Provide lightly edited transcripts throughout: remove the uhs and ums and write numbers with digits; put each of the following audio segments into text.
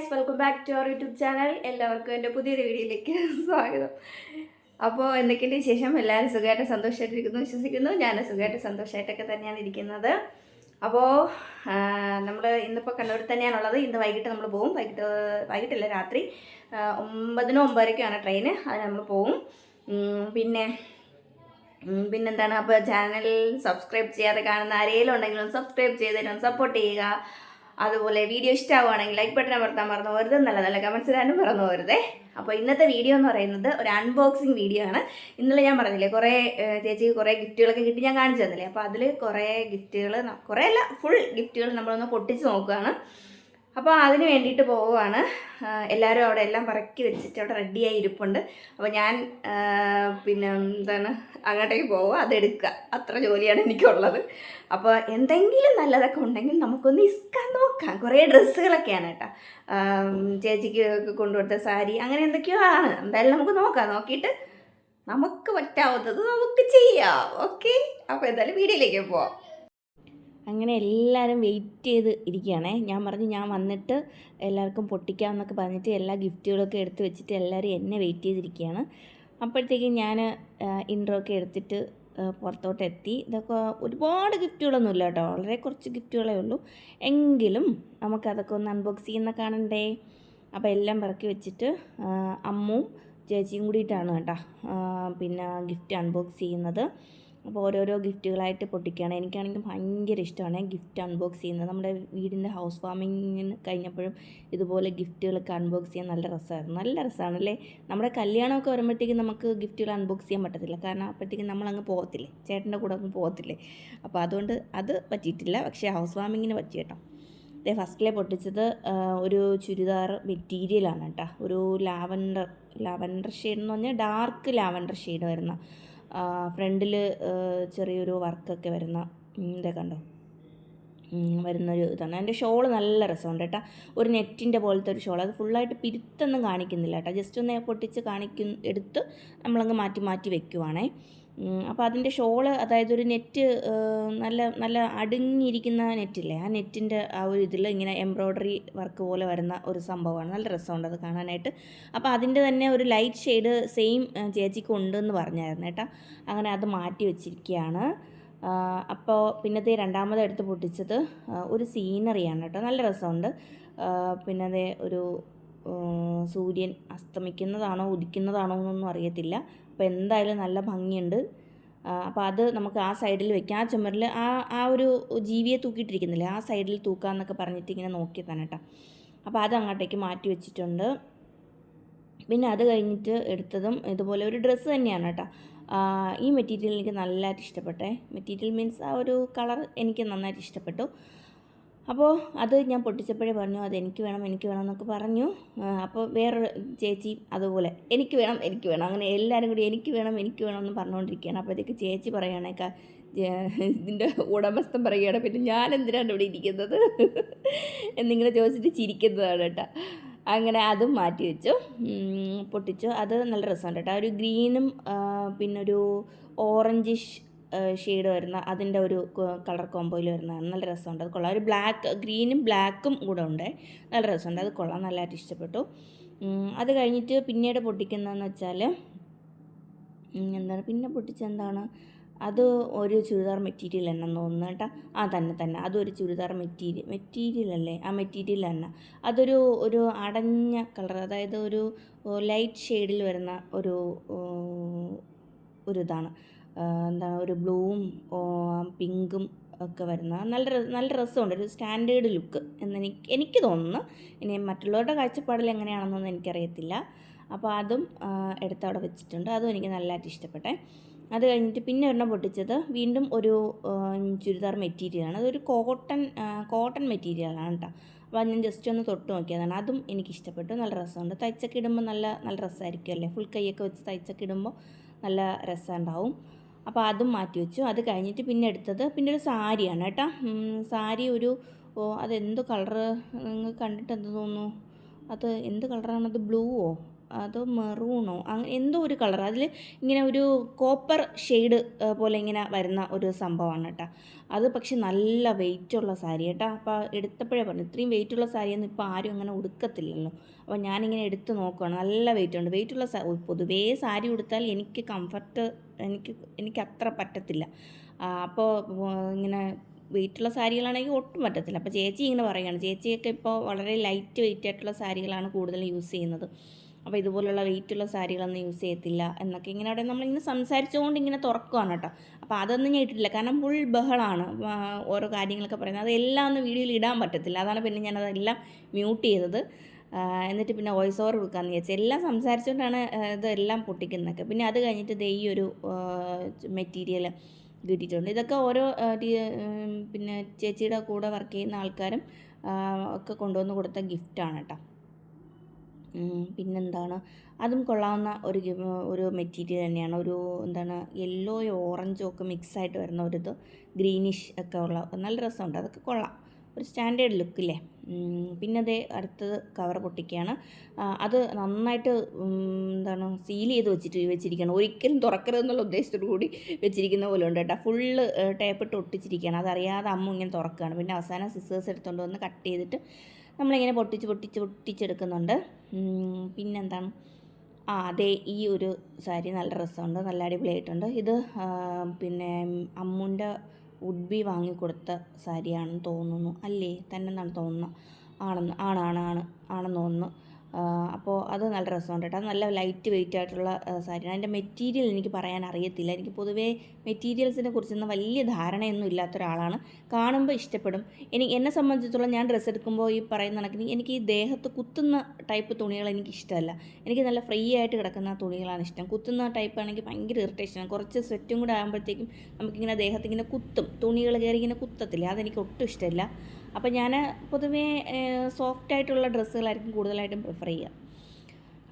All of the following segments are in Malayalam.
Guys, welcome back to our YouTube channel. എല്ലാവർക്കും എൻ്റെ പുതിയൊരു വീഡിയോയിലേക്ക് സ്വാഗതം. അപ്പോൾ എന്തൊക്കെയുണ്ട് വിശേഷം? എല്ലാവരും സുഖമായിട്ട് സന്തോഷമായിട്ടിരിക്കുന്നു വിശ്വസിക്കുന്നു. ഞാൻ സുഖമായിട്ട് സന്തോഷമായിട്ടൊക്കെ തന്നെയാണ് ഇരിക്കുന്നത്. അപ്പോൾ നമ്മൾ ഇന്നിപ്പോൾ കണ്ണൂരിൽ തന്നെയാണുള്ളത്. ഇന്ന് വൈകിട്ട് നമ്മൾ പോകും. വൈകിട്ടല്ല, രാത്രി 9:09 ട്രെയിന്. അത് നമ്മൾ പോകും. പിന്നെന്താണ്, അപ്പോൾ ചാനൽ സബ്സ്ക്രൈബ് ചെയ്യാതെ കാണുന്ന ആരെങ്കിലും ഉണ്ടെങ്കിലും സബ്സ്ക്രൈബ് ചെയ്തതിനും സപ്പോർട്ട് ചെയ്യുക. അതുപോലെ വീഡിയോ ഇഷ്ടമാവുകയാണെങ്കിൽ ലൈക്ക് ബട്ടൺ അമർത്താൻ മറന്നു പോകരുത്. നല്ല നല്ല കമൻറ്റ്സ് ഇടാനും മറന്നു പോകരുതേ. അപ്പോൾ ഇന്നത്തെ വീഡിയോ എന്ന് പറയുന്നത് ഒരു അൺബോക്സിങ് വീഡിയോ ആണ്. ഇന്നലെ ഞാൻ പറഞ്ഞില്ലേ, കുറേ ചേച്ചിക്ക് കുറേ ഗിഫ്റ്റുകളൊക്കെ കിട്ടി, ഞാൻ കാണിച്ചു തന്നില്ലേ. അപ്പോൾ അതിൽ കുറേ ഗിഫ്റ്റുകൾ, കുറേ അല്ല, ഫുൾ ഗിഫ്റ്റുകൾ നമ്മളൊന്ന് പൊട്ടിച്ച് നോക്കുകയാണ്. അപ്പോൾ അതിന് വേണ്ടിയിട്ട് പോവുകയാണ്. എല്ലാവരും അവിടെ എല്ലാം പറക്കി വെച്ചിട്ട് അവിടെ റെഡിയായി ഇരിപ്പുണ്ട്. അപ്പോൾ ഞാൻ അങ്ങോട്ടേക്ക് പോവുക, അതെടുക്കുക, അത്ര ജോലിയാണ് എനിക്കുള്ളത്. അപ്പോൾ എന്തെങ്കിലും നല്ലതൊക്കെ ഉണ്ടെങ്കിൽ നമുക്കൊന്ന് ഇസ്കാൻ നോക്കാം. കുറേ ഡ്രസ്സുകളൊക്കെയാണ് കേട്ടോ, ചേച്ചിക്ക് കൊണ്ടുകൊടുത്ത സാരി, അങ്ങനെ എന്തൊക്കെയോ ആണ്. എന്തായാലും നമുക്ക് നോക്കാം. നോക്കിയിട്ട് നമുക്ക് പറ്റാവുന്നത് നമുക്ക് ചെയ്യാം. ഓക്കെ, അപ്പോൾ എന്തായാലും വീഡിയോയിലേക്ക് പോവാം. അങ്ങനെ എല്ലാവരും വെയിറ്റ് ചെയ്ത് ഇരിക്കുകയാണേ. ഞാൻ പറഞ്ഞു ഞാൻ വന്നിട്ട് എല്ലാവർക്കും പൊട്ടിക്കാമെന്നൊക്കെ പറഞ്ഞിട്ട് എല്ലാ ഗിഫ്റ്റുകളൊക്കെ എടുത്ത് വെച്ചിട്ട് എല്ലാവരും എന്നെ വെയിറ്റ് ചെയ്തിരിക്കുകയാണ്. അപ്പോഴത്തേക്കും ഞാൻ ഇൻട്രോ ഒക്കെ എടുത്തിട്ട് പുറത്തോട്ട് എത്തി. ഇതൊക്കെ ഒരുപാട് ഗിഫ്റ്റുകളൊന്നും ഇല്ല കേട്ടോ, വളരെ കുറച്ച് ഗിഫ്റ്റുകളേ ഉള്ളൂ. എങ്കിലും നമുക്കതൊക്കെ ഒന്ന് അൺബോക്സ് ചെയ്യുന്ന കാണണ്ടേ. അപ്പോൾ എല്ലാം പറക്കി വെച്ചിട്ട് അമ്മും ചേച്ചിയും കൂടിയിട്ടാണ് കേട്ടോ ഗിഫ്റ്റ് അൺബോക്സ് ചെയ്യുന്നത്. അപ്പോൾ ഓരോരോ ഗിഫ്റ്റുകളായിട്ട് പൊട്ടിക്കുകയാണ്. എനിക്കാണെങ്കിൽ ഭയങ്കര ഇഷ്ടമാണ് ഗിഫ്റ്റ് അൺബോക്സ് ചെയ്യുന്നത്. നമ്മുടെ വീടിൻ്റെ ഹൗസ് വാമിങ്ങിന് കഴിഞ്ഞപ്പോഴും ഇതുപോലെ ഗിഫ്റ്റുകളൊക്കെ അൺബോക്സ് ചെയ്യാൻ നല്ല രസമാണല്ലേ. നമ്മുടെ കല്യാണമൊക്കെ വരുമ്പോഴത്തേക്കും നമുക്ക് ഗിഫ്റ്റുകൾ അൺബോക്സ് ചെയ്യാൻ പറ്റത്തില്ല, കാരണം അപ്പോഴത്തേക്കും നമ്മളങ്ങ് പോകത്തില്ലേ, ചേട്ടൻ്റെ കൂടെ അങ്ങ് പോകത്തില്ലേ. അപ്പോൾ അതുകൊണ്ട് അത് പറ്റിയിട്ടില്ല. പക്ഷേ ഹൗസ് വാമിങ്ങിന് പറ്റി കേട്ടോ. അതേ ഫസ്റ്റിലെ പൊട്ടിച്ചത് ഒരു ചുരിദാർ മെറ്റീരിയലാണ് കേട്ടോ. ഒരു ലാവൻഡർ ഷെയ്ഡ് എന്ന് പറഞ്ഞാൽ ഡാർക്ക് ലാവൻഡർ ഷെയ്ഡ് വരുന്ന, ഫ്രണ്ടിൽ ചെറിയൊരു വർക്കൊക്കെ വരുന്ന, ഇതേ കണ്ടോ, വരുന്നൊരു ഇതാണ്. എൻ്റെ ഷോള് നല്ല രസമുണ്ട് കേട്ടോ. ഒരു നെറ്റിൻ്റെ പോലത്തെ ഒരു ഷോൾ. അത് ഫുള്ളായിട്ട് പിരുത്തൊന്നും കാണിക്കുന്നില്ല കേട്ടോ, ജസ്റ്റ് ഒന്ന് പൊട്ടിച്ച് എടുത്ത് നമ്മളങ്ങ് മാറ്റി വെക്കുവാണേ. അപ്പോൾ അതിൻ്റെ ഷോള്, അതായത് ഒരു നെറ്റ്, നല്ല അടുങ്ങിയിരിക്കുന്ന നെറ്റില്ലേ, ആ നെറ്റിൻ്റെ ആ ഒരു ഇതിൽ ഇങ്ങനെ എംബ്രോയ്ഡറി വർക്ക് പോലെ വരുന്ന ഒരു സംഭവമാണ്. നല്ല രസമുണ്ട് അത് കാണാനായിട്ട്. അപ്പോൾ അതിൻ്റെ തന്നെ ഒരു ലൈറ്റ് ഷെയ്ഡ് സെയിം ചേച്ചിക്ക് ഉണ്ടെന്ന് പറഞ്ഞായിരുന്നു കേട്ടോ. അങ്ങനെ അത് മാറ്റി വെച്ചിരിക്കുകയാണ്. അപ്പോൾ പിന്നത്തെ രണ്ടാമത് എടുത്ത് പൊട്ടിച്ചത് ഒരു സീനറിയാണ് കേട്ടോ, നല്ല രസമുണ്ട്. അതേ ഒരു സൂര്യൻ അസ്തമിക്കുന്നതാണോ ഉദിക്കുന്നതാണോ എന്നൊന്നും അറിയത്തില്ല. അപ്പോൾ എന്തായാലും നല്ല ഭംഗിയുണ്ട്. അപ്പോൾ അത് നമുക്ക് ആ സൈഡിൽ വെക്കാം. ആ ചുമരിൽ ആ ഒരു ജീവിയെ തൂക്കിയിട്ടിരിക്കുന്നില്ലേ, ആ സൈഡിൽ തൂക്കാമെന്നൊക്കെ പറഞ്ഞിട്ട് ഇങ്ങനെ നോക്കിയതാണ് കേട്ടോ. അപ്പോൾ അത് അങ്ങോട്ടേക്ക് മാറ്റി വെച്ചിട്ടുണ്ട്. പിന്നെ അത് കഴിഞ്ഞിട്ട് എടുത്തതും ഇതുപോലെ ഒരു ഡ്രസ്സ് തന്നെയാണ് കേട്ടോ. ഈ മെറ്റീരിയൽ എനിക്ക് നല്ലതായിട്ട് ഇഷ്ടപ്പെട്ടെ. മെറ്റീരിയൽ മീൻസ് ആ ഒരു കളർ എനിക്ക് നന്നായിട്ട് ഇഷ്ടപ്പെട്ടു. അപ്പോൾ അത് ഞാൻ പൊട്ടിച്ചപ്പോഴേ പറഞ്ഞു അതെനിക്ക് വേണം എന്നൊക്കെ പറഞ്ഞു. അപ്പോൾ വേറൊരു ചേച്ചി അതുപോലെ എനിക്ക് വേണം അങ്ങനെ എല്ലാവരും കൂടി എനിക്ക് വേണം എന്ന് പറഞ്ഞുകൊണ്ടിരിക്കുകയാണ്. അപ്പോഴത്തേക്ക് ചേച്ചി പറയുകയാണേക്കാ, ഇതിൻ്റെ ഉടമസ്ഥൻ പറയുകയാണ്, പിന്നെ ഞാൻ എന്തിനാണ് ഇവിടെ ഇരിക്കുന്നത് എന്നിങ്ങനെ ചോദിച്ചിട്ട് ചിരിക്കുന്നതാണ് കേട്ടോ. അങ്ങനെ അതും മാറ്റി വെച്ചു, പൊട്ടിച്ചു. അത് നല്ല രസമുണ്ട് കേട്ടോ. ഒരു ഗ്രീനും പിന്നൊരു ഓറഞ്ചിഷ് ഷെയ്ഡ് വരുന്ന അതിൻ്റെ ഒരു കളർ കോമ്പോയിൽ വരുന്നതാണ്. നല്ല രസമുണ്ട്, അത് കൊള്ളാം. ഒരു ഗ്രീനും ബ്ലാക്കും കൂടെ ഉണ്ട്, നല്ല രസമുണ്ട്, അത് കൊള്ളാം, നല്ലതായിട്ട് ഇഷ്ടപ്പെട്ടു. അത് കഴിഞ്ഞിട്ട് പിന്നീട് പൊട്ടിക്കുന്നതെന്ന് വെച്ചാൽ പിന്നെ പൊട്ടിച്ചെന്താണ്, അത് ഒരു ചുരിദാർ മെറ്റീരിയൽ എന്നെന്ന് തോന്നുന്നു കേട്ടോ. തന്നെ അതൊരു ചുരിദാർ മെറ്റീരിയൽ അല്ലേ, ആ മെറ്റീരിയൽ തന്നെ. അതൊരു അടഞ്ഞ കളർ, അതായത് ഒരു ലൈറ്റ് ഷെയ്ഡിൽ വരുന്ന ഒരു ഇതാണ്. ഒരു ബ്ലൂവും പിങ്കും ഒക്കെ വരുന്ന നല്ല രസമുണ്ട്, ഒരു സ്റ്റാൻഡേർഡ് ലുക്ക് എന്ന് എനിക്ക് തോന്നുന്നു. ഇനി മറ്റുള്ളവരുടെ കാഴ്ചപ്പാടിൽ എങ്ങനെയാണെന്നൊന്നും എനിക്കറിയത്തില്ല. അപ്പോൾ അതും എടുത്തവിടെ വെച്ചിട്ടുണ്ട്, അതും എനിക്ക് നല്ലതായിട്ട് ഇഷ്ടപ്പെട്ടെ. അത് കഴിഞ്ഞിട്ട് പിന്നെ ഒരെണ്ണം പൊട്ടിച്ചത് വീണ്ടും ഒരു ചുരിദാർ മെറ്റീരിയലാണ്. അതൊരു കോട്ടൺ മെറ്റീരിയലാണ് കേട്ടോ. അപ്പോൾ ഞാൻ ജസ്റ്റ് ഒന്ന് തൊട്ട് നോക്കിയതാണ്, അതും എനിക്കിഷ്ടപ്പെട്ടു, നല്ല രസമുണ്ട്. തയ്ച്ചൊക്കെ ഇടുമ്പോൾ നല്ല രസമായിരിക്കും അല്ലേ, ഫുൾ കൈയൊക്കെ വെച്ച് തയ്ച്ചൊക്കെ ഇടുമ്പോൾ നല്ല രസമുണ്ടാവും. അപ്പോൾ അതും മാറ്റി വെച്ചു. അത് കഴിഞ്ഞിട്ട് പിന്നെ എടുത്തത് ഒരു സാരിയാണ് കേട്ടോ. സാരി അതെന്ത് കളറ്, നിങ്ങൾ കണ്ടിട്ട് എന്ത് തോന്നുന്നു, അത് എന്ത് കളറാണത്, ബ്ലൂവോ അതോ മെറൂണോ അങ്ങനെ എന്തോ ഒരു കളർ, അതിൽ ഇങ്ങനെ ഒരു കോപ്പർ ഷെയ്ഡ് പോലെ ഇങ്ങനെ വരുന്ന ഒരു സംഭവമാണ് കേട്ടോ. അത് പക്ഷെ നല്ല വെയിറ്റുള്ള സാരി കേട്ടോ. അപ്പോൾ എടുത്തപ്പോഴേ പറഞ്ഞു ഇത്രയും വെയിറ്റുള്ള സാരിയൊന്നും ഇപ്പോൾ ആരും അങ്ങനെ ഉടുക്കത്തില്ലല്ലോ. അപ്പോൾ ഞാനിങ്ങനെ എടുത്ത് നോക്കുകയാണ്, നല്ല വെയിറ്റ് ഉണ്ട്. വെയിറ്റുള്ള പൊതുവേ സാരി ഉടുത്താൽ എനിക്ക് കംഫർട്ട് എനിക്ക് അത്ര പറ്റത്തില്ല. അപ്പോൾ ഇങ്ങനെ വെയിറ്റുള്ള സാരികളാണെങ്കിൽ ഒട്ടും പറ്റത്തില്ല. അപ്പോൾ ചേച്ചി ഇങ്ങനെ പറയുകയാണ്, ചേച്ചിയൊക്കെ ഇപ്പോൾ വളരെ ലൈറ്റ് വെയിറ്റ് ആയിട്ടുള്ള സാരികളാണ് കൂടുതലും യൂസ് ചെയ്യുന്നത്. അപ്പോൾ ഇതുപോലുള്ള വെയിറ്റുള്ള സാരികളൊന്നും യൂസ് ചെയ്യത്തില്ല എന്നൊക്കെ ഇങ്ങനെ അവിടെ നമ്മളിങ്ങനെ സംസാരിച്ചുകൊണ്ട് ഇങ്ങനെ തുറക്കുകയാണ് കേട്ടോ. അപ്പോൾ അതൊന്നും ഞാൻ ഇട്ടിട്ടില്ല, കാരണം ഫുൾ ബഹളമാണ് ഓരോ കാര്യങ്ങളൊക്കെ പറയുന്നത്. അതെല്ലാം ഒന്നും വീഡിയോയിൽ ഇടാൻ പറ്റത്തില്ല. അതാണ് പിന്നെ ഞാനതെല്ലാം മ്യൂട്ട് ചെയ്തത്. എന്നിട്ട് പിന്നെ വോയിസ് ഓവർ കൊടുക്കാമെന്ന് വിചാരിച്ചു. എല്ലാം സംസാരിച്ചുകൊണ്ടാണ് ഇതെല്ലാം പൊട്ടിക്കുന്നതൊക്കെ. പിന്നെ അത് കഴിഞ്ഞിട്ട് ഈ ഒരു മെറ്റീരിയൽ കിട്ടിയിട്ടുണ്ട്. ഇതൊക്കെ ഓരോ പിന്നെ ചേച്ചിയുടെ കൂടെ വർക്ക് ചെയ്യുന്ന ആൾക്കാരും ഒക്കെ കൊണ്ടുവന്ന് കൊടുത്ത ഗിഫ്റ്റാണ് കേട്ടോ. പിന്നെന്താണ്, അതും കൊള്ളാവുന്ന ഒരു മെറ്റീരിയൽ തന്നെയാണ്. ഒരു എന്താണ് യെല്ലോയോ ഓറഞ്ചോ ഒക്കെ മിക്സായിട്ട് വരുന്ന ഒരിത്, ഗ്രീനിഷ് ഒക്കെ ഉള്ള നല്ല രസമുണ്ട്. അതൊക്കെ കൊള്ളാം, ഒരു സ്റ്റാൻഡേർഡ് ലുക്കില്ലേ. പിന്നെ അതേ അടുത്തത് കവർ പൊട്ടിക്കുകയാണ്. അത് നന്നായിട്ട് എന്താണ് സീൽ ചെയ്ത് വെച്ചിരിക്കുകയാണ്. ഒരിക്കലും തുറക്കരുതെന്നുള്ള ഉദ്ദേശത്തോടു കൂടി വെച്ചിരിക്കുന്ന പോലെ ഉണ്ട് കേട്ടോ. ഫുള്ള് ടേപ്പിട്ട് ഒട്ടിച്ചിരിക്കുകയാണ്. അതറിയാതെ അമ്മ ഇങ്ങനെ തുറക്കുകയാണ്. പിന്നെ അവസാനം സിസേഴ്സ് എടുത്തുകൊണ്ട് വന്ന് കട്ട് ചെയ്തിട്ട് നമ്മളിങ്ങനെ പൊട്ടിച്ചെടുക്കുന്നുണ്ട്. പിന്നെന്താണ്, അതെ ഈ ഒരു സാരി നല്ല രസമുണ്ട്, നല്ല അടിപൊളിയായിട്ടുണ്ട്. ഇത് പിന്നെ അമ്മുൻ്റെ ഉഡ്ബി വാങ്ങിക്കൊടുത്ത സാരിയാണെന്ന് തോന്നുന്നു, അല്ലേ തന്നെ എന്നാണ് തോന്നുന്നത്. ആണെന്ന് തോന്നുന്നു. അപ്പോൾ അത് നല്ല രസമുണ്ട് കേട്ടോ. നല്ല ലൈറ്റ് വെയിറ്റ് ആയിട്ടുള്ള സാരിയാണ്. അതിൻ്റെ മെറ്റീരിയൽ എനിക്ക് പറയാൻ അറിയത്തില്ല. എനിക്ക് പൊതുവേ മെറ്റീരിയൽസിനെ കുറിച്ചൊന്നും വലിയ ധാരണയൊന്നും ഇല്ലാത്ത ഒരാളാണ്. കാണുമ്പോൾ ഇഷ്ടപ്പെടും. എന്നെ സംബന്ധിച്ചിടത്തോളം ഞാൻ ഡ്രസ്സ് എടുക്കുമ്പോൾ ഈ പറയുന്ന കണക്കിന് എനിക്ക് ഈ ദേഹത്ത് കുത്തുന്ന ടൈപ്പ് തുണികൾ എനിക്ക് ഇഷ്ടമല്ല. എനിക്ക് നല്ല ഫ്രീ ആയിട്ട് കിടക്കുന്ന തുണികളാണ് ഇഷ്ടം. കുത്തുന്ന ടൈപ്പ് ആണെങ്കിൽ ഭയങ്കര ഇറിറ്റേഷനാണ്. കുറച്ച് സ്വെറ്റും കൂടെ ആകുമ്പോഴത്തേക്കും നമുക്കിങ്ങനെ ദേഹത്തിങ്ങനെ കുത്തും, തുണികൾ കയറി ഇങ്ങനെ കുത്തത്തില്ല. അതെനിക്ക് ഒട്ടും ഇഷ്ടമില്ല. അപ്പോൾ ഞാൻ പൊതുവേ സോഫ്റ്റായിട്ടുള്ള ഡ്രസ്സുകളായിരിക്കും കൂടുതലായിട്ടും പ്രിഫർ ചെയ്യുക.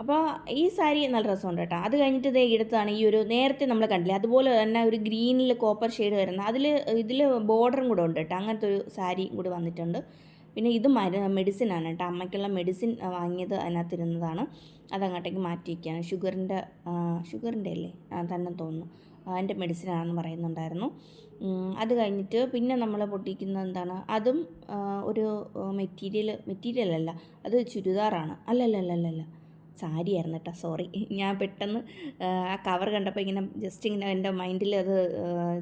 അപ്പോൾ ഈ സാരി നല്ല രസമുണ്ട് കേട്ടോ. അത് കഴിഞ്ഞിട്ട് ഇതേ എടുത്താണ് ഈ ഒരു നേരത്തെ നമ്മൾ കണ്ടില്ലേ അതുപോലെ തന്നെ ഒരു ഗ്രീനിൽ കോപ്പർ ഷെയ്ഡ് വരുന്ന ഇതിൽ ബോർഡറും കൂടെ ഉണ്ട് കേട്ടോ. അങ്ങനത്തെ ഒരു സാരി കൂടി വന്നിട്ടുണ്ട്. പിന്നെ ഇത് മെഡിസിനാണ് കേട്ടോ. അമ്മയ്ക്കുള്ള മെഡിസിൻ വാങ്ങിയത് അതിനകത്തിരുന്നതാണ്. അതങ്ങോട്ടേക്ക് മാറ്റി വയ്ക്കുകയാണ്. ഷുഗറിൻ്റെ അല്ലേ തന്നെ തോന്നുന്നു. അതിൻ്റെ മെഡിസിനാണെന്ന് പറയുന്നുണ്ടായിരുന്നു. അത് കഴിഞ്ഞിട്ട് പിന്നെ നമ്മൾ പൊട്ടിക്കുന്നത് എന്താണ്, അതും ഒരു മെറ്റീരിയലല്ല, അത് ചുരിദാറാണ്. അല്ലല്ല സാരിയായിരുന്നു കേട്ടോ, സോറി. ഞാൻ പെട്ടെന്ന് ആ കവർ കണ്ടപ്പോൾ ഇങ്ങനെ ജസ്റ്റ് ഇങ്ങനെ എൻ്റെ മൈൻഡിൽ അത്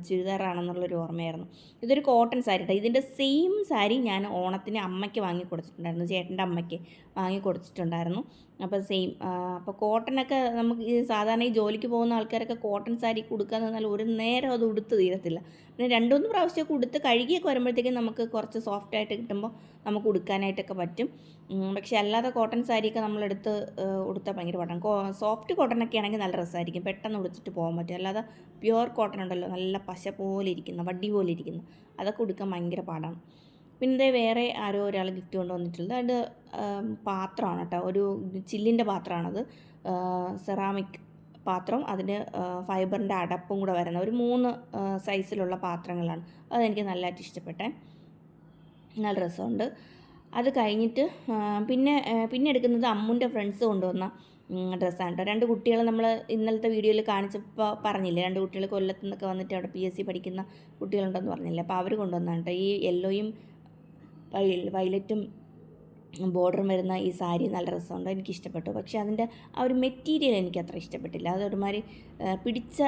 ചുരിദാറാണെന്നുള്ളൊരു ഓർമ്മയായിരുന്നു. ഇതൊരു കോട്ടൺ സാരി കേട്ടോ. ഇതിൻ്റെ സെയിം സാരി ഞാൻ ഓണത്തിന് അമ്മയ്ക്ക് വാങ്ങി കൊടുത്തിട്ടുണ്ടായിരുന്നു, ചേട്ടൻ്റെ അമ്മയ്ക്ക് വാങ്ങി കൊടുത്തിട്ടുണ്ടായിരുന്നു. അപ്പോൾ സെയിം. അപ്പോൾ കോട്ടനൊക്കെ നമുക്ക് ഈ സാധാരണ ഈ ജോലിക്ക് പോകുന്ന ആൾക്കാരൊക്കെ കോട്ടൺ സാരി കൊടുക്കാന്ന് പറഞ്ഞാൽ ഒരു നേരം അത് ഉടുത്ത് തീരത്തില്ല. പിന്നെ 2-3 പ്രാവശ്യമൊക്കെ ഉടുത്ത് കഴുകിയൊക്കെ വരുമ്പോഴത്തേക്കും നമുക്ക് കുറച്ച് സോഫ്റ്റായിട്ട് കിട്ടുമ്പോൾ നമുക്ക് ഉടുക്കാനായിട്ടൊക്കെ പറ്റും. പക്ഷേ അല്ലാതെ കോട്ടൺ സാരിയൊക്കെ നമ്മളെടുത്ത് ഉടുത്താൽ ഭയങ്കര പാടാണ്. സോഫ്റ്റ് കോട്ടനൊക്കെ ആണെങ്കിൽ നല്ല രസമായിരിക്കും, പെട്ടെന്ന് ഉടുത്തിട്ട് പോകാൻ പറ്റും. അല്ലാതെ പ്യുവർ കോട്ടൺ ഉണ്ടല്ലോ, നല്ല പശ പോലെ ഇരിക്കുന്ന, വടി പോലെ ഇരിക്കുന്ന, അതൊക്കെ ഉടുക്കാൻ ഭയങ്കര പാടാണ്. പിന്നെ വേറെ ആരോ ഒരാൾ ഗിഫ്റ്റ് കൊണ്ടുവന്നിട്ടുള്ളത് അത് പാത്രമാണ് കേട്ടോ. ഒരു ചില്ലിൻ്റെ പാത്രമാണത്, സെറാമിക് പാത്രം. അതിന് ഫൈബറിൻ്റെ അടപ്പും കൂടെ വരുന്ന ഒരു 3 സൈസിലുള്ള പാത്രങ്ങളാണ്. അതെനിക്ക് നല്ലതായിട്ട് ഇഷ്ടപ്പെട്ടെ, നല്ല രസമുണ്ട്. അത് കഴിഞ്ഞിട്ട് പിന്നെ എടുക്കുന്നത് അമ്മുൻ്റെ ഫ്രണ്ട്സ് കൊണ്ടുവന്ന ഡ്രസ്സാണ് കേട്ടോ. 2 കുട്ടികൾ നമ്മൾ ഇന്നലത്തെ വീഡിയോയിൽ കാണിച്ചപ്പോൾ പറഞ്ഞില്ലേ, 2 കുട്ടികൾ കൊല്ലത്തു നിന്നൊക്കെ വന്നിട്ട് അവിടെ PSC പഠിക്കുന്ന കുട്ടികളുണ്ടെന്ന് പറഞ്ഞില്ലേ. അപ്പോൾ അവർ കൊണ്ടുവന്നാണ് കേട്ടോ. ഈ യെല്ലോയും വയലറ്റും ബോർഡറും വരുന്ന ഈ സാരി നല്ല രസമുണ്ട്, എനിക്കിഷ്ടപ്പെട്ടു. പക്ഷേ അതിൻ്റെ ആ ഒരു മെറ്റീരിയൽ എനിക്ക് അത്ര ഇഷ്ടപ്പെട്ടില്ല. അതൊരുമാതിരി പിടിച്ച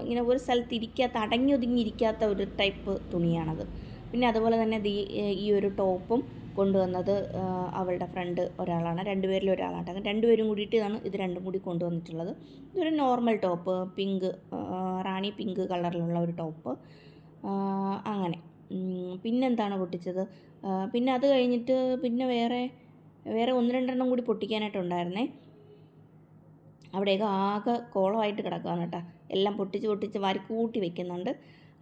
ഇങ്ങനെ ഒരു സ്ഥലത്ത് ഇരിക്കാത്ത, അടങ്ങി ഒതുങ്ങിയിരിക്കാത്ത ഒരു ടൈപ്പ് തുണിയാണത്. പിന്നെ അതുപോലെ തന്നെ ഈ ഒരു ടോപ്പും കൊണ്ടുവന്നത് അവളുടെ ഫ്രണ്ട് ഒരാളാണ്, 2 പേരിൽ ഒരാളാണ്. അങ്ങനെ 2 പേരും കൂടിയിട്ടാണ് ഇത് 2ഉം കൂടി കൊണ്ടുവന്നിട്ടുള്ളത്. ഇതൊരു നോർമൽ ടോപ്പ്, റാണി പിങ്ക് കളറിലുള്ള ഒരു ടോപ്പ്. അങ്ങനെ പിന്നെന്താണ് പൊട്ടിച്ചത്, പിന്നെ അത് കഴിഞ്ഞിട്ട് പിന്നെ വേറെ 1-2 കൂടി പൊട്ടിക്കാനായിട്ടുണ്ടായിരുന്നേ. അവിടെയൊക്കെ ആകെ കോളമായിട്ട് കിടക്കുകയാണ് കേട്ടോ. എല്ലാം പൊട്ടിച്ച് വാരി കൂട്ടി വെക്കുന്നുണ്ട്.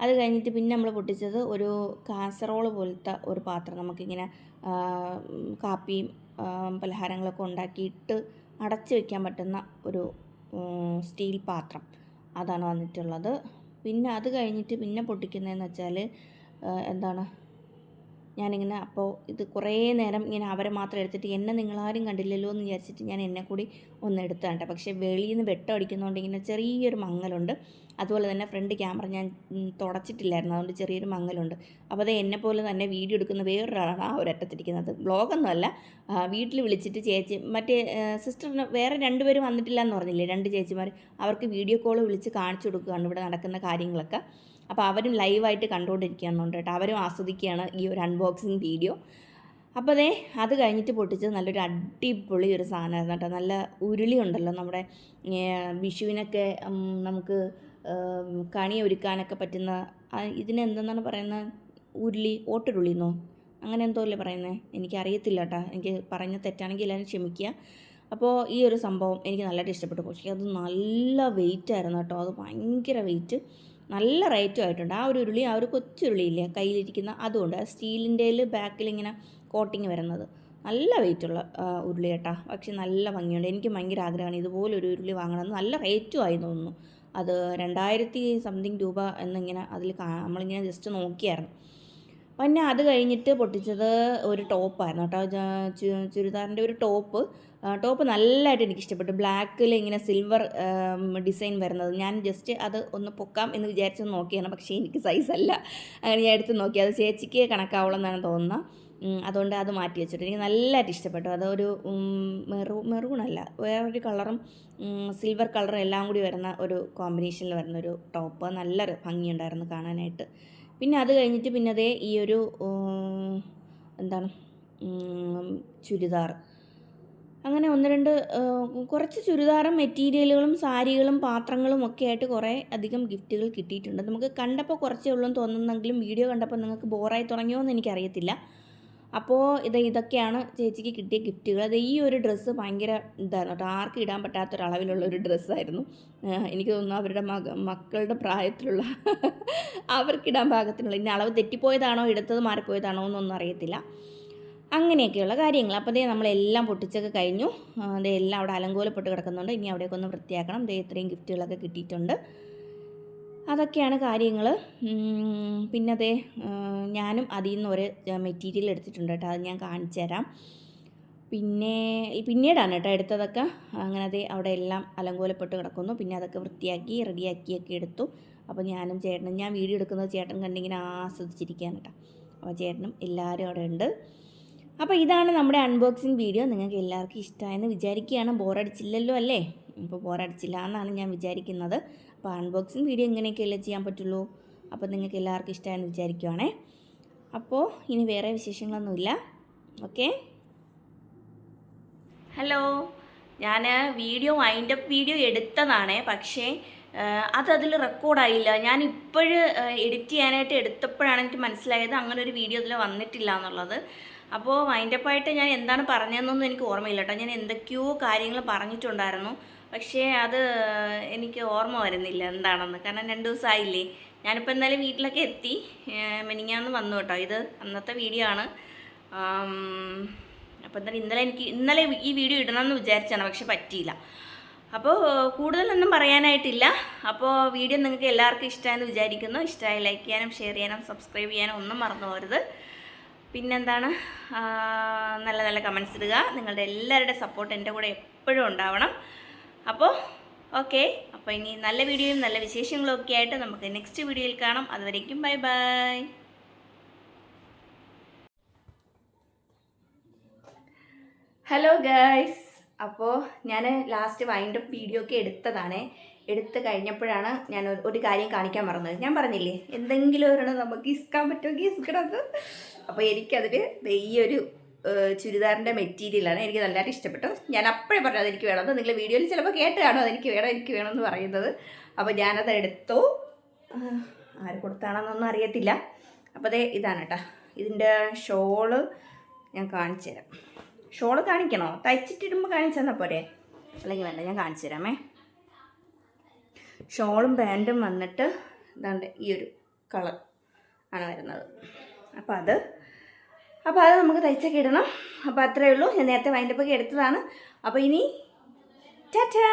അത് കഴിഞ്ഞിട്ട് പിന്നെ നമ്മൾ പൊട്ടിച്ചത് ഒരു കാസറോള് പോലത്തെ ഒരു പാത്രം, നമുക്കിങ്ങനെ കാപ്പിയും പലഹാരങ്ങളൊക്കെ ഉണ്ടാക്കിയിട്ട് അടച്ച് വയ്ക്കാൻ പറ്റുന്ന ഒരു സ്റ്റീൽ പാത്രം, അതാണ് വന്നിട്ടുള്ളത്. പിന്നെ അത് കഴിഞ്ഞിട്ട് പിന്നെ പൊട്ടിക്കുന്നതെന്ന് വെച്ചാൽ എന്താണ്, ഞാനിങ്ങനെ അപ്പോൾ ഇത് കുറേ നേരം ഇങ്ങനെ അവരെ മാത്രം എടുത്തിട്ട് എന്നെ നിങ്ങളാരും കണ്ടില്ലല്ലോ എന്ന് വിചാരിച്ചിട്ട് ഞാൻ എന്നെ കൂടി ഒന്ന് എടുത്താണ് കേട്ടോ. പക്ഷേ വെളിയിൽ നിന്ന് വെട്ടം അടിക്കുന്നതുകൊണ്ട് ഇങ്ങനെ ചെറിയൊരു മങ്ങലുണ്ട്. അതുപോലെ തന്നെ ഫ്രണ്ട് ക്യാമറ ഞാൻ തുടച്ചിട്ടില്ലായിരുന്നു, അതുകൊണ്ട് ചെറിയൊരു മങ്ങലുണ്ട്. അപ്പോൾ അത് എന്നെപ്പോലെ തന്നെ വീഡിയോ എടുക്കുന്ന വേറൊരാളാണ് ആ ഒരറ്റത്തിരിക്കുന്നത്. വ്ളോഗൊന്നുമല്ല, വീട്ടിൽ വിളിച്ചിട്ട് ചേച്ചി മറ്റേ സിസ്റ്ററിന് വേറെ 2 പേര് വന്നിട്ടില്ല എന്ന് പറഞ്ഞില്ലേ, 2 ചേച്ചിമാർ, അവർക്ക് വീഡിയോ കോൾ വിളിച്ച് കാണിച്ചു കൊടുക്കുകയാണ് ഇവിടെ നടക്കുന്ന കാര്യങ്ങളൊക്കെ. അപ്പോൾ അവരും ലൈവായിട്ട് കണ്ടുകൊണ്ടിരിക്കുകയാണെന്നുണ്ട് കേട്ടോ. അവരും ആസ്വദിക്കുകയാണ് ഈ ഒരു അൺബോക്സിങ് വീഡിയോ. അപ്പോൾ അത് കഴിഞ്ഞിട്ട് പൊട്ടിച്ചത് നല്ലൊരു അടിപൊളി ഒരു സാധനമായിരുന്നു കേട്ടോ. നല്ല ഉരുളി ഉണ്ടല്ലോ, നമ്മുടെ വിഷുവിനൊക്കെ നമുക്ക് കണി ഒരുക്കാനൊക്കെ പറ്റുന്ന, ഇതിനെന്തെന്നാണ് പറയുന്നത്, ഓട്ടുരുളിന്നോ അങ്ങനെ എന്തോ അല്ലേ പറയുന്നത്, എനിക്കറിയത്തില്ല കേട്ടോ. എനിക്ക് പറഞ്ഞ തെറ്റാണെങ്കിൽ എല്ലാവരും ക്ഷമിക്കുക. അപ്പോൾ ഈ ഒരു സംഭവം എനിക്ക് നല്ലതായിട്ട് ഇഷ്ടപ്പെട്ടു. പക്ഷേ അത് നല്ല വെയിറ്റായിരുന്നു കേട്ടോ. അത് ഭയങ്കര വെയിറ്റ്, നല്ല റേറ്റും ആയിട്ടുണ്ട്. ആ ഒരു ഉരുളി, ആ ഒരു കൊച്ചുരുളിയില്ലേ കയ്യിലിരിക്കുന്ന, അതുകൊണ്ട് സ്റ്റീലിൻ്റെ ബാക്കിലിങ്ങനെ കോട്ടിങ് വരുന്നത്, നല്ല വെയിറ്റുള്ള ഉരുളി കേട്ടോ. പക്ഷെ നല്ല ഭംഗിയുണ്ട്. എനിക്ക് ഭയങ്കര ആഗ്രഹമാണ് ഇതുപോലൊരു ഉരുളി വാങ്ങണമെന്ന്. നല്ല റേറ്റും ആയി തോന്നുന്നു. അത് 2000 സംതിങ് രൂപ എന്നിങ്ങനെ അതിൽ നമ്മളിങ്ങനെ ജസ്റ്റ് നോക്കിയായിരുന്നു. പിന്നെ അത് കഴിഞ്ഞിട്ട് പൊട്ടിച്ചത് ഒരു ടോപ്പായിരുന്നു കേട്ടോ. ചുരിദാറിൻ്റെ ഒരു ടോപ്പ് നല്ലതായിട്ട് എനിക്കിഷ്ടപ്പെട്ടു. ബ്ലാക്കിൽ ഇങ്ങനെ സിൽവർ ഡിസൈൻ വരുന്നത്. ഞാൻ ജസ്റ്റ് അത് ഒന്ന് പൊക്കാം എന്ന് വിചാരിച്ച് നോക്കിയാണ്, പക്ഷേ എനിക്ക് സൈസല്ല. അങ്ങനെ ഞാൻ എടുത്ത് നോക്കി, അത് ചേച്ചിക്ക് കണക്കാവുള്ളെന്നാണ് തോന്നുന്നത്. അതുകൊണ്ട് അത് മാറ്റി വെച്ചിട്ട് എനിക്ക് നല്ലതായിട്ട് ഇഷ്ടപ്പെട്ടു. അതൊരു മെറൂണല്ല, വേറൊരു കളറും സിൽവർ കളറും എല്ലാം കൂടി വരുന്ന ഒരു കോമ്പിനേഷനിൽ വരുന്ന ഒരു ടോപ്പ്. നല്ലൊരു ഭംഗിയുണ്ടായിരുന്നു കാണാനായിട്ട്. പിന്നെ അത് കഴിഞ്ഞിട്ട് പിന്നെ ഈ ഒരു എന്താണ് ചുരിദാർ, അങ്ങനെ 1-2 കുറച്ച് ചുരിദാറും മെറ്റീരിയലുകളും സാരികളും പാത്രങ്ങളും ഒക്കെ ആയിട്ട് കുറേ അധികം ഗിഫ്റ്റുകൾ കിട്ടിയിട്ടുണ്ട്. നമുക്ക് കണ്ടപ്പോൾ കുറച്ചേ ഉള്ളൂ എന്ന് തോന്നുന്നെങ്കിലും വീഡിയോ കണ്ടപ്പോൾ നിങ്ങൾക്ക് ബോറായി തുടങ്ങിയോ എന്ന് എനിക്കറിയത്തില്ല. അപ്പോൾ ഇതൊക്കെയാണ് ചേച്ചിക്ക് കിട്ടിയ ഗിഫ്റ്റുകൾ. ഈ ഒരു ഡ്രസ്സ് ഭയങ്കര ഇതായിരുന്നു കേട്ടോ, ആർക്കും ഇടാൻ പറ്റാത്തൊരളവിലുള്ളൊരു ഡ്രസ്സായിരുന്നു. എനിക്ക് തോന്നുന്നു അവരുടെ മക്കളുടെ പ്രായത്തിലുള്ള അവർക്കിടാൻ പാകത്തിനുള്ള, ഇനി അളവ് തെറ്റിപ്പോയതാണോ എടുത്തത് മാറിപ്പോയതാണോ എന്നൊന്നും അറിയത്തില്ല. അങ്ങനെയൊക്കെയുള്ള കാര്യങ്ങൾ. അപ്പോൾ നമ്മളെല്ലാം പൊട്ടിച്ചൊക്കെ കഴിഞ്ഞു. എല്ലാം അവിടെ അലങ്കോലപ്പെട്ട് കിടക്കുന്നുണ്ട്. ഇനി അവിടെയൊക്കെ ഒന്ന് വൃത്തിയാക്കണം. ഇത്രയും ഗിഫ്റ്റുകളൊക്കെ കിട്ടിയിട്ടുണ്ട്. അതൊക്കെയാണ് കാര്യങ്ങൾ. പിന്നെ ഞാനും അതിൽ നിന്ന് ഒരു മെറ്റീരിയൽ എടുത്തിട്ടുണ്ട് കേട്ടോ. അത് ഞാൻ കാണിച്ചു തരാം. പിന്നീടാണ് കേട്ടോ എടുത്തതൊക്കെ. അങ്ങനെ അവിടെ എല്ലാം അലങ്കോലപ്പെട്ട് കിടക്കുന്നു. പിന്നെ അതൊക്കെ വൃത്തിയാക്കി റെഡിയാക്കിയൊക്കെ എടുത്തു. അപ്പോൾ ഞാനും ചേട്ടനും, ഞാൻ വീഡിയോ എടുക്കുന്നത് ചേട്ടൻ കണ്ടിങ്ങനെ ആസ്വദിച്ചിരിക്കുകയാണ് കേട്ടോ. അപ്പോൾ ചേട്ടനും എല്ലാവരും അവിടെ ഉണ്ട്. അപ്പോൾ ഇതാണ് നമ്മുടെ അൺബോക്സിങ് വീഡിയോ. നിങ്ങൾക്ക് എല്ലാവർക്കും ഇഷ്ടമായെന്ന് വിചാരിക്കുകയാണ്. ബോറടിച്ചില്ലല്ലോ അല്ലേ? ഇപ്പോൾ ബോറടിച്ചില്ല എന്നാണ് ഞാൻ വിചാരിക്കുന്നത്. അപ്പോൾ അൺബോക്സിങ് വീഡിയോ ഇങ്ങനെയൊക്കെയല്ലേ ചെയ്യാൻ പറ്റുള്ളൂ. അപ്പോൾ നിങ്ങൾക്ക് എല്ലാവർക്കും ഇഷ്ടമായെന്ന് വിചാരിക്കുവാണേ. അപ്പോൾ ഇനി വേറെ വിശേഷങ്ങളൊന്നുമില്ല. Okay, hello. ഞാൻ വൈൻഡപ്പ് വീഡിയോ എടുത്തതാണേ, പക്ഷേ അതിൽ റെക്കോർഡായില്ല. ഞാൻ ഇപ്പോഴും എഡിറ്റ് ചെയ്യാനായിട്ട് എടുത്തപ്പോഴാണ് എനിക്ക് മനസ്സിലായത് അങ്ങനെ ഒരു വീഡിയോ അതിൽ വന്നിട്ടില്ല എന്നുള്ളത്. അപ്പോൾ വൈൻഡപ്പായിട്ട് ഞാൻ എന്താണ് പറഞ്ഞതെന്നൊന്നും എനിക്ക് ഓർമ്മയില്ല കേട്ടോ. ഞാൻ എന്തൊക്കെയോ കാര്യങ്ങൾ പറഞ്ഞിട്ടുണ്ടായിരുന്നു, പക്ഷേ അത് എനിക്ക് ഓർമ്മ വരുന്നില്ല എന്താണെന്ന്. കാരണം 2 ദിവസമായില്ലേ. ഞാനിപ്പോൾ എന്തായാലും വീട്ടിലൊക്കെ എത്തി, മിനിങ്ങാന്ന് വന്നു കേട്ടോ. ഇത് അന്നത്തെ വീഡിയോ ആണ്. അപ്പോൾ എന്തായാലും ഇന്നലെ ഈ വീഡിയോ ഇടണമെന്ന് വിചാരിച്ചാണ്, പക്ഷെ പറ്റിയില്ല. അപ്പോൾ കൂടുതലൊന്നും പറയാനായിട്ടില്ല. അപ്പോൾ വീഡിയോ നിങ്ങൾക്ക് എല്ലാവർക്കും ഇഷ്ടമായെന്ന് വിചാരിക്കുന്നു. ഇഷ്ടമായി ലൈക്ക് ചെയ്യാനും ഷെയർ ചെയ്യാനും സബ്സ്ക്രൈബ് ചെയ്യാനും ഒന്നും മറന്നു പോകരുത്. പിന്നെന്താണ്, നല്ല നല്ല കമൻറ്റ്സ് ഇടുക. നിങ്ങളുടെ എല്ലാവരുടെ സപ്പോർട്ട് എൻ്റെ കൂടെ എപ്പോഴും ഉണ്ടാവണം. അപ്പോൾ ഓക്കെ, അപ്പോൾ ഇനി നല്ല വീഡിയോയും നല്ല വിശേഷങ്ങളും ഒക്കെ ആയിട്ട് നമുക്ക് നെക്സ്റ്റ് വീഡിയോയിൽ കാണാം. അതുവരേക്കും ബൈ ബൈ. ഹലോ ഗൈസ്, അപ്പോൾ ഞാൻ ലാസ്റ്റ് വൈൻഡപ്പ് വീഡിയോ ഒക്കെ എടുത്ത് കഴിഞ്ഞപ്പോഴാണ് ഞാൻ ഒരു കാര്യം കാണിക്കാൻ മറന്നത്. ഞാൻ പറഞ്ഞില്ലേ എന്തെങ്കിലും ഒരെണ്ണം നമുക്ക് ഇസ്ക്കാൻ പറ്റുമെങ്കിൽ ഇസ്ക്കണത്. അപ്പോൾ എനിക്കതിൽ ഈ ഒരു ചുരിദാറിൻ്റെ മെറ്റീരിയലാണ് എനിക്ക് നല്ലതായിട്ട് ഇഷ്ടപ്പെട്ടു. ഞാൻ അപ്പോഴേ പറഞ്ഞു അതെനിക്ക് വേണമെന്ന്. നിങ്ങൾ വീഡിയോയിൽ ചിലപ്പോൾ കേട്ട് കാണും അതെനിക്ക് വേണമെന്ന് പറയുന്നത്. അപ്പോൾ ഞാനത് എടുത്തു. ആര് കൊടുത്താണെന്നൊന്നും അറിയത്തില്ല. അപ്പോൾ ഇതാണ് കേട്ടോ. ഇതിൻ്റെ ഷോള് ഞാൻ കാണിച്ചു തരാം. ഷോള് കാണിക്കണോ? തയ്ച്ചിട്ടിടുമ്പോൾ കാണിച്ചു തന്നാൽ പോരെ? അല്ലെങ്കിൽ വേണ്ട, ഞാൻ കാണിച്ചു തരാമേ. ഷോളും പാൻറ്റും വന്നിട്ട് ഇതാണ്ട് ഈ ഒരു കളർ ആണ് വരുന്നത്. അപ്പോൾ അത് നമുക്ക് തയ്ച്ചൊക്കെ ഇടണം. അപ്പോൾ അത്രയേ ഉള്ളൂ. ഞാൻ നേരത്തെ വൈൻഡപ്പൊക്കെ എടുത്തതാണ്. അപ്പോൾ ഇനി ടാറ്റാ.